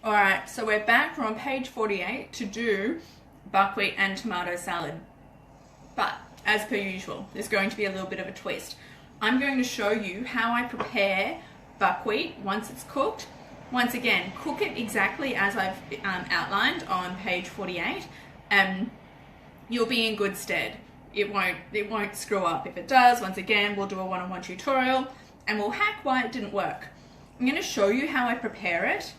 Alright, so we're back. We're on page 48 to do buckwheat and tomato salad. But, as per usual, there's going to be a little bit of a twist. I'm going to show you how I prepare buckwheat once it's cooked. Once again, cook it exactly as I've outlined on page 48, and you'll be in good stead. It won't screw up. If it does, once again, we'll do a one-on-one tutorial and we'll hack why it didn't work. I'm going to show you how I prepare it.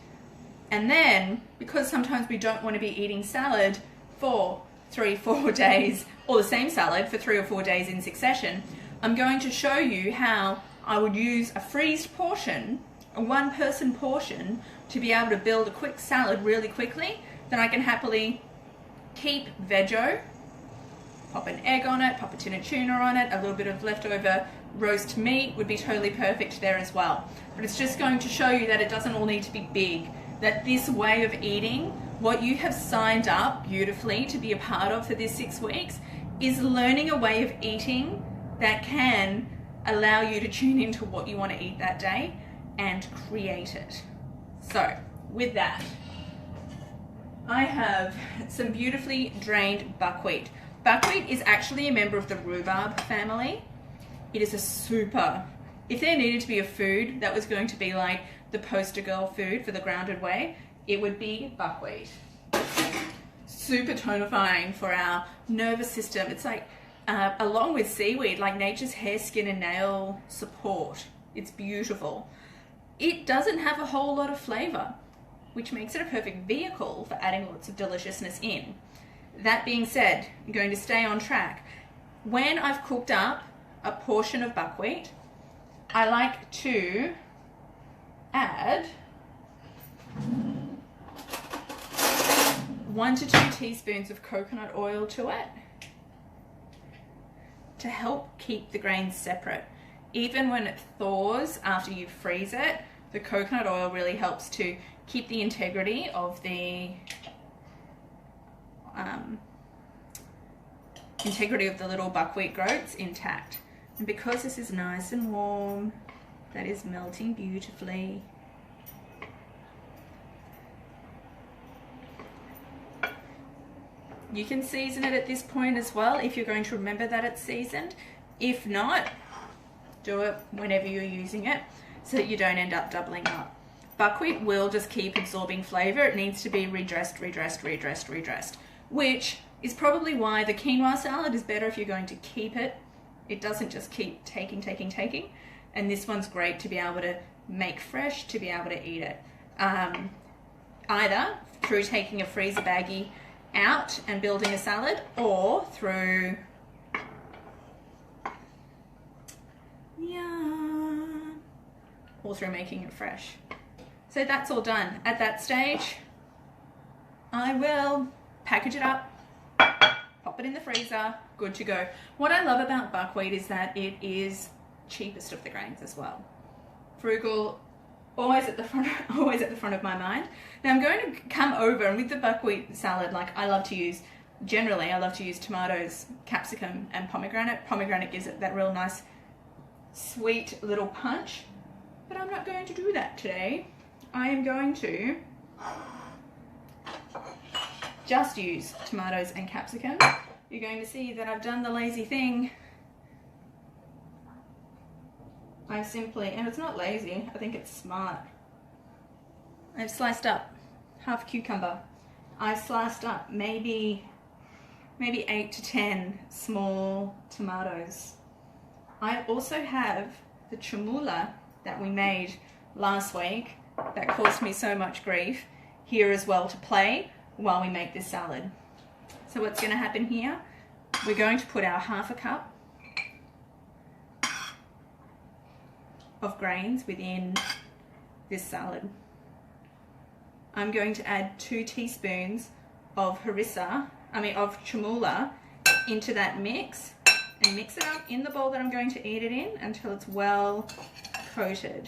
And then, because sometimes we don't want to be eating salad for 3-4 days, or the same salad for 3 or 4 days in succession, I'm going to show you how I would use a freezed portion, a one-person portion, to be able to build a quick salad really quickly that I can happily keep veggie, pop an egg on it, pop a tin of tuna on it, a little bit of leftover roast meat would be totally perfect there as well. But it's just going to show you that it doesn't all need to be big. That this way of eating, what you have signed up beautifully to be a part of for this 6 weeks, is learning a way of eating that can allow you to tune into what you want to eat that day and create it. So, with that, I have some beautifully drained buckwheat. Buckwheat is actually a member of the rhubarb family. It is a super, if there needed to be a food that was going to be like the poster girl food for the grounded way, it would be buckwheat. Super tonifying for our nervous system. It's like, along with seaweed, like nature's hair, skin and nail support. It's beautiful. It doesn't have a whole lot of flavor, which makes it a perfect vehicle for adding lots of deliciousness in. That being said, I'm going to stay on track. When I've cooked up a portion of buckwheat, I like to add 1 to 2 teaspoons of coconut oil to it to help keep the grains separate. Even when it thaws after you freeze it, the coconut oil really helps to keep the integrity of the little buckwheat groats intact. And because this is nice and warm, that is melting beautifully. You can season it at this point as well if you're going to remember that it's seasoned. If not, do it whenever you're using it so that you don't end up doubling up. Buckwheat will just keep absorbing flavor. It needs to be redressed, which is probably why the quinoa salad is better if you're going to keep it. It doesn't just keep taking. And this one's great to be able to make fresh, to be able to eat it. Either through taking a freezer baggie out and building a salad, or through making it fresh. So that's all done. At that stage, I will package it up, pop it in the freezer, good to go. What I love about buckwheat is that it is cheapest of the grains as well. Frugal, always at the front of my mind. Now I'm going to come over, and with the buckwheat salad, like I love to use tomatoes, capsicum and pomegranate. Pomegranate gives it that real nice sweet little punch, but I'm not going to do that today. I am going to just use tomatoes and capsicum. You're going to see that I've done the lazy thing. I've simply, and it's not lazy, I think it's smart. I've sliced up half a cucumber. I've sliced up maybe 8 to 10 small tomatoes. I also have the chermoula that we made last week that caused me so much grief here as well to play while we make this salad. So what's going to happen here, we're going to put our half a cup of grains within this salad. I'm going to add 2 teaspoons of chermoula into that mix and mix it up in the bowl that I'm going to eat it in until it's well coated.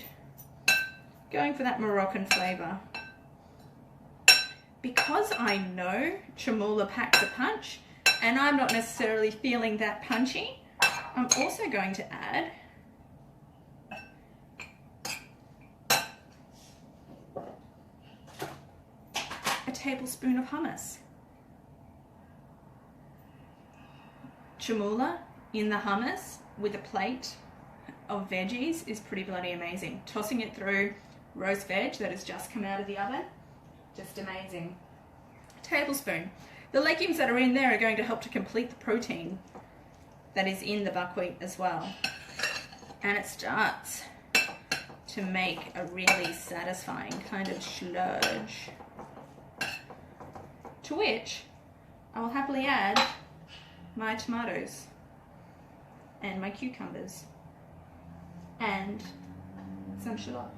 Going for that Moroccan flavor. Because I know chermoula packs a punch and I'm not necessarily feeling that punchy, I'm also going to add tablespoon of hummus. Chermoula in the hummus with a plate of veggies is pretty bloody amazing. Tossing it through roast veg that has just come out of the oven, just amazing. A tablespoon. The legumes that are in there are going to help to complete the protein that is in the buckwheat as well. And it starts to make a really satisfying kind of sludge, to which I will happily add my tomatoes and my cucumbers and some shallots.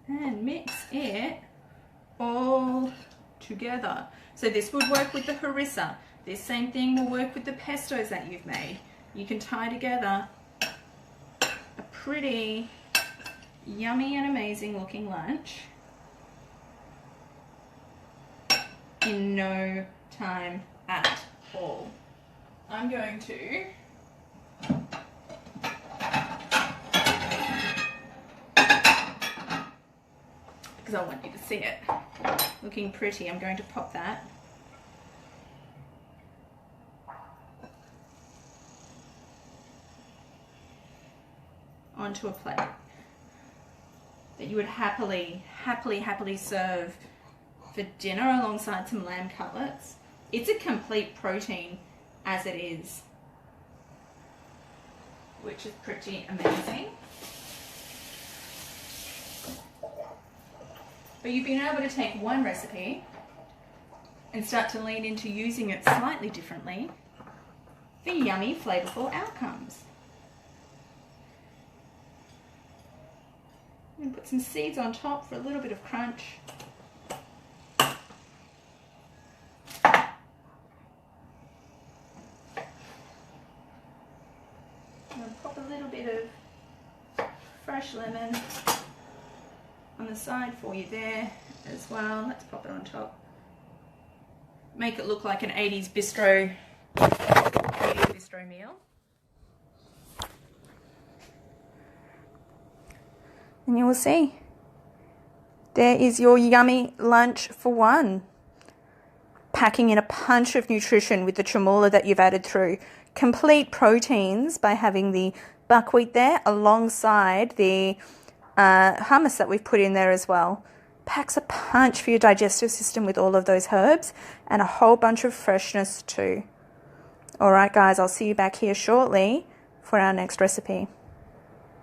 And mix it all together. So this would work with the harissa. This same thing will work with the pestos that you've made. You can tie together a pretty yummy and amazing looking lunch in no time at all. I'm going to because I want you to see it looking pretty, I'm going to pop that onto a plate that you would happily serve for dinner alongside some lamb cutlets. It's a complete protein as it is, which is pretty amazing. But you've been able to take one recipe and start to lean into using it slightly differently for yummy, flavorful outcomes. And put some seeds on top for a little bit of crunch. And pop a little bit of fresh lemon on the side for you there as well. Let's pop it on top. Make it look like an 80s bistro meal. And you will see, there is your yummy lunch for one. Packing in a punch of nutrition with the chermoula that you've added through. Complete proteins by having the buckwheat there alongside the hummus that we've put in there as well. Packs a punch for your digestive system with all of those herbs and a whole bunch of freshness too. Alright guys, I'll see you back here shortly for our next recipe.